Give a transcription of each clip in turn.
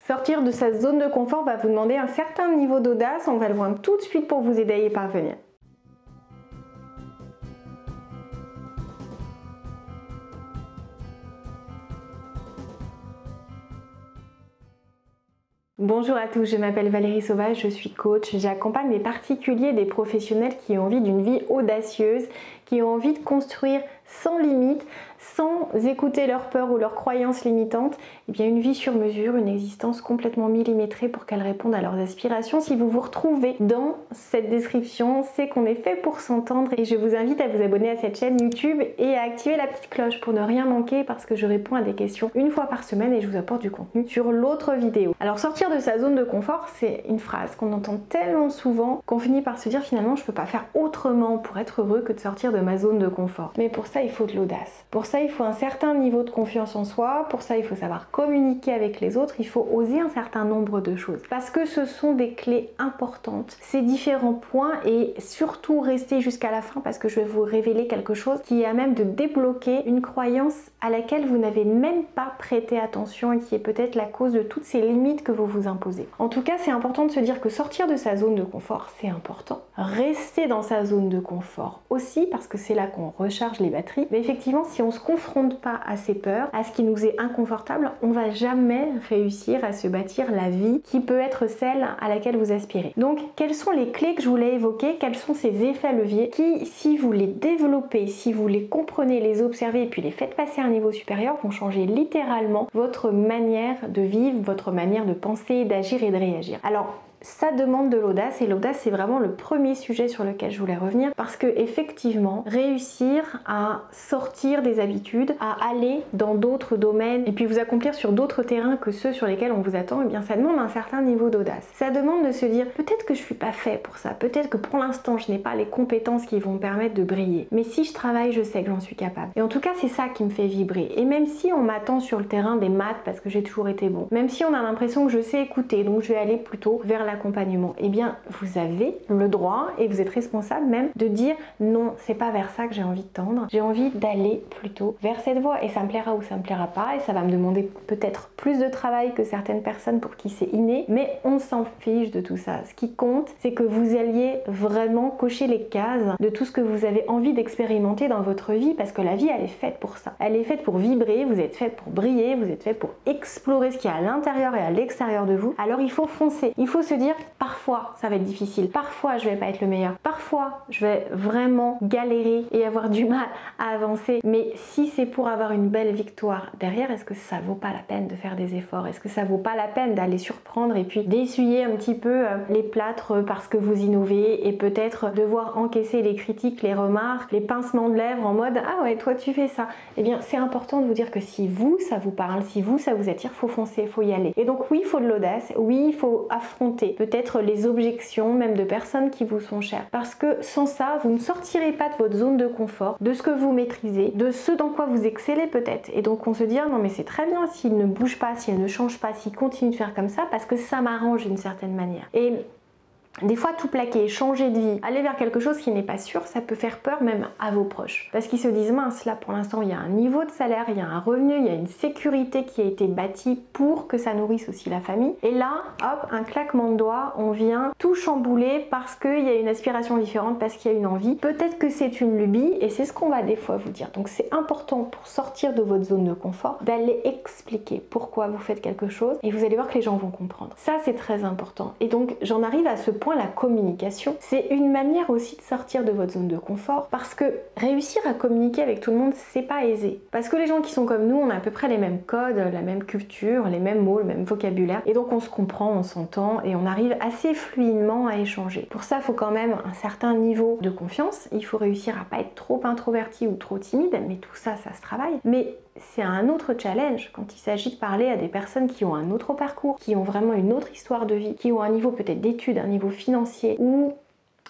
Sortir de sa zone de confort va vous demander un certain niveau d'audace, on va le voir tout de suite pour vous aider à y parvenir. Bonjour à tous, je m'appelle Valérie Sauvage, je suis coach, j'accompagne des particuliers, des professionnels qui ont envie d'une vie audacieuse, qui ont envie de construire sans limite, sans écouter leurs peurs ou leurs croyances limitantes, et bien une vie sur mesure, une existence complètement millimétrée pour qu'elle réponde à leurs aspirations. Si vous vous retrouvez dans cette description, c'est qu'on est fait pour s'entendre et je vous invite à vous abonner à cette chaîne YouTube et à activer la petite cloche pour ne rien manquer parce que je réponds à des questions une fois par semaine et je vous apporte du contenu sur l'autre vidéo. Alors sortir de sa zone de confort, c'est une phrase qu'on entend tellement souvent qu'on finit par se dire finalement je peux pas faire autrement pour être heureux que de sortir de ma zone de confort. Mais pour ça il faut de l'audace. Pour ça il faut un certain niveau de confiance en soi, pour ça il faut savoir communiquer avec les autres, il faut oser un certain nombre de choses. Parce que ce sont des clés importantes, ces différents points, et surtout restez jusqu'à la fin parce que je vais vous révéler quelque chose qui est à même de débloquer une croyance à laquelle vous n'avez même pas prêté attention et qui est peut-être la cause de toutes ces limites que vous vous imposez. En tout cas, c'est important de se dire que sortir de sa zone de confort, c'est important. Rester dans sa zone de confort aussi parce que c'est là qu'on recharge les batteries. Mais effectivement, si on se confronte pas à ces peurs, à ce qui nous est inconfortable, on va jamais réussir à se bâtir la vie qui peut être celle à laquelle vous aspirez. Donc, quelles sont les clés que je voulais évoquer? Quels sont ces effets leviers qui, si vous les développez, si vous les comprenez, les observez et puis les faites passer à un niveau supérieur, vont changer littéralement votre manière de vivre, votre manière de penser, d'agir et de réagir. Alors, ça demande de l'audace et l'audace c'est vraiment le premier sujet sur lequel je voulais revenir parce que effectivement réussir à sortir des habitudes, à aller dans d'autres domaines et puis vous accomplir sur d'autres terrains que ceux sur lesquels on vous attend, eh bien ça demande un certain niveau d'audace. Ça demande de se dire peut-être que je suis pas fait pour ça, peut-être que pour l'instant je n'ai pas les compétences qui vont me permettre de briller, mais si je travaille je sais que j'en suis capable. Et en tout cas c'est ça qui me fait vibrer. Et même si on m'attend sur le terrain des maths parce que j'ai toujours été bon, même si on a l'impression que je sais écouter donc je vais aller plutôt vers l'accompagnement, eh bien vous avez le droit et vous êtes responsable même de dire non, c'est pas vers ça que j'ai envie de tendre, j'ai envie d'aller plutôt vers cette voie et ça me plaira ou ça me plaira pas et ça va me demander peut-être plus de travail que certaines personnes pour qui c'est inné, mais on s'en fiche de tout ça. Ce qui compte c'est que vous alliez vraiment cocher les cases de tout ce que vous avez envie d'expérimenter dans votre vie parce que la vie elle est faite pour ça, elle est faite pour vibrer, vous êtes faite pour briller, vous êtes faite pour explorer ce qu'il y a à l'intérieur et à l'extérieur de vous. Alors il faut foncer, il faut se dire parfois ça va être difficile, parfois je vais pas être le meilleur, parfois je vais vraiment galérer et avoir du mal à avancer, mais si c'est pour avoir une belle victoire derrière, est-ce que ça vaut pas la peine de faire des efforts? Est-ce que ça vaut pas la peine d'aller surprendre et puis d'essuyer un petit peu les plâtres parce que vous innovez et peut-être devoir encaisser les critiques, les remarques, les pincements de lèvres en mode ah ouais toi tu fais ça? Eh bien c'est important de vous dire que si vous ça vous parle, si vous ça vous attire, faut foncer, faut y aller. Et donc oui il faut de l'audace, oui il faut affronter peut-être les objections même de personnes qui vous sont chères parce que sans ça vous ne sortirez pas de votre zone de confort, de ce que vous maîtrisez, de ce dans quoi vous excellez peut-être, et donc on se dit ah non mais c'est très bien s'il ne bouge pas, s'il ne change pas, s'il continue de faire comme ça parce que ça m'arrange d'une certaine manière. Et des fois tout plaquer, changer de vie, aller vers quelque chose qui n'est pas sûr, ça peut faire peur même à vos proches. Parce qu'ils se disent mince là pour l'instant il y a un niveau de salaire, il y a un revenu, il y a une sécurité qui a été bâtie pour que ça nourrisse aussi la famille. Et là, hop, un claquement de doigts, on vient tout chambouler parce qu'il y a une aspiration différente, parce qu'il y a une envie. Peut-être que c'est une lubie et c'est ce qu'on va des fois vous dire. Donc c'est important pour sortir de votre zone de confort d'aller expliquer pourquoi vous faites quelque chose et vous allez voir que les gens vont comprendre. Ça c'est très important. Et donc j'en arrive à ce point, la communication, c'est une manière aussi de sortir de votre zone de confort parce que réussir à communiquer avec tout le monde, c'est pas aisé. Parce que les gens qui sont comme nous, on a à peu près les mêmes codes, la même culture, les mêmes mots, le même vocabulaire et donc on se comprend, on s'entend et on arrive assez fluidement à échanger. Pour ça, il faut quand même un certain niveau de confiance, il faut réussir à pas être trop introverti ou trop timide, mais tout ça, ça se travaille. Mais c'est un autre challenge quand il s'agit de parler à des personnes qui ont un autre parcours, qui ont vraiment une autre histoire de vie, qui ont un niveau peut-être d'études, un niveau financier ou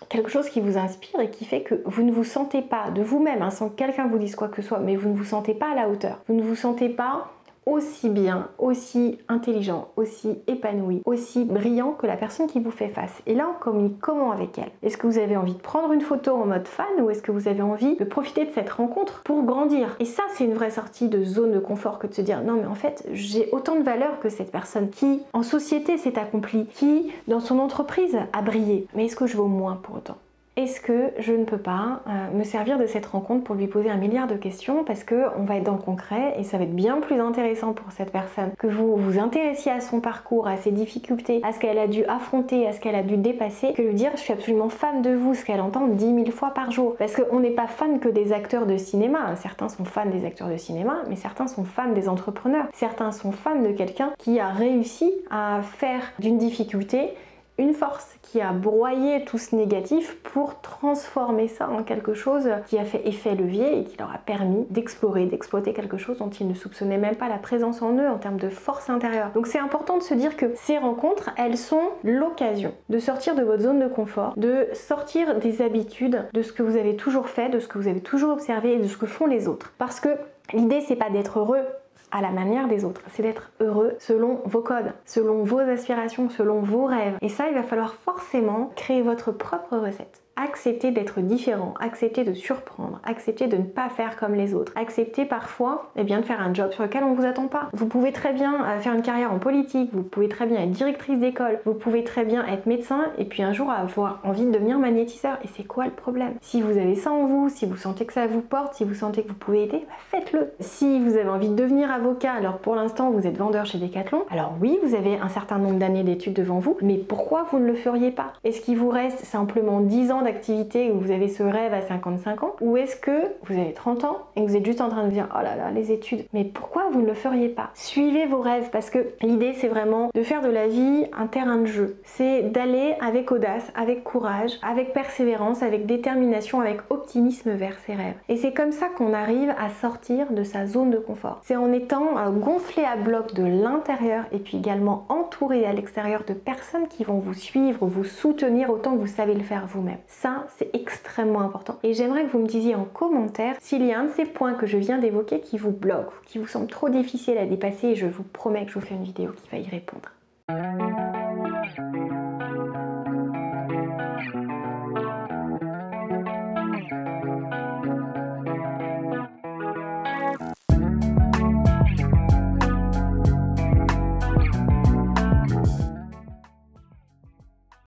quelque chose qui vous inspire et qui fait que vous ne vous sentez pas de vous-même, hein, sans que quelqu'un vous dise quoi que ce soit, mais vous ne vous sentez pas à la hauteur. Vous ne vous sentez pas aussi bien, aussi intelligent, aussi épanoui, aussi brillant que la personne qui vous fait face. Et là, on communique comment avec elle? Est-ce que vous avez envie de prendre une photo en mode fan ou est-ce que vous avez envie de profiter de cette rencontre pour grandir? Et ça, c'est une vraie sortie de zone de confort que de se dire non mais en fait, j'ai autant de valeur que cette personne qui, en société, s'est accomplie, qui, dans son entreprise, a brillé. Mais est-ce que je vaux moins pour autant? Est-ce que je ne peux pas me servir de cette rencontre pour lui poser un milliard de questions parce qu'on va être dans le concret et ça va être bien plus intéressant pour cette personne que vous vous intéressiez à son parcours, à ses difficultés, à ce qu'elle a dû affronter, à ce qu'elle a dû dépasser, que lui dire je suis absolument fan de vous, ce qu'elle entend 10 000 fois par jour. Parce qu'on n'est pas fan que des acteurs de cinéma. Certains sont fans des acteurs de cinéma, mais certains sont fans des entrepreneurs. Certains sont fans de quelqu'un qui a réussi à faire d'une difficulté une force, qui a broyé tout ce négatif pour transformer ça en quelque chose qui a fait effet levier et qui leur a permis d'explorer, d'exploiter quelque chose dont ils ne soupçonnaient même pas la présence en eux en termes de force intérieure. Donc c'est important de se dire que ces rencontres, elles sont l'occasion de sortir de votre zone de confort, de sortir des habitudes, de ce que vous avez toujours fait, de ce que vous avez toujours observé et de ce que font les autres. Parce que l'idée, c'est pas d'être heureux à la manière des autres, c'est d'être heureux selon vos codes, selon vos aspirations, selon vos rêves. Et ça, il va falloir forcément créer votre propre recette. Accepter d'être différent, accepter de surprendre, accepter de ne pas faire comme les autres, accepter parfois de faire un job sur lequel on ne vous attend pas. Vous pouvez très bien faire une carrière en politique, vous pouvez très bien être directrice d'école, vous pouvez très bien être médecin et puis un jour avoir envie de devenir magnétiseur. Et c'est quoi le problème? Si vous avez ça en vous, si vous sentez que ça vous porte, si vous sentez que vous pouvez aider, faites-le. Si vous avez envie de devenir avocat, alors pour l'instant vous êtes vendeur chez Decathlon, alors oui, vous avez un certain nombre d'années d'études devant vous, mais pourquoi vous ne le feriez pas? Est-ce qu'il vous reste simplement 10 ans d'activité où vous avez ce rêve à 55 ans, ou est-ce que vous avez 30 ans et que vous êtes juste en train de dire oh là là les études, mais pourquoi vous ne le feriez pas? Suivez vos rêves, parce que l'idée c'est vraiment de faire de la vie un terrain de jeu, c'est d'aller avec audace, avec courage, avec persévérance, avec détermination, avec optimisme vers ses rêves. Et c'est comme ça qu'on arrive à sortir de sa zone de confort. C'est en étant gonflé à bloc de l'intérieur et puis également entouré à l'extérieur de personnes qui vont vous suivre, vous soutenir autant que vous savez le faire vous-même. Ça, c'est extrêmement important. Et j'aimerais que vous me disiez en commentaire s'il y a un de ces points que je viens d'évoquer qui vous bloque, qui vous semble trop difficile à dépasser, et je vous promets que je vous fais une vidéo qui va y répondre.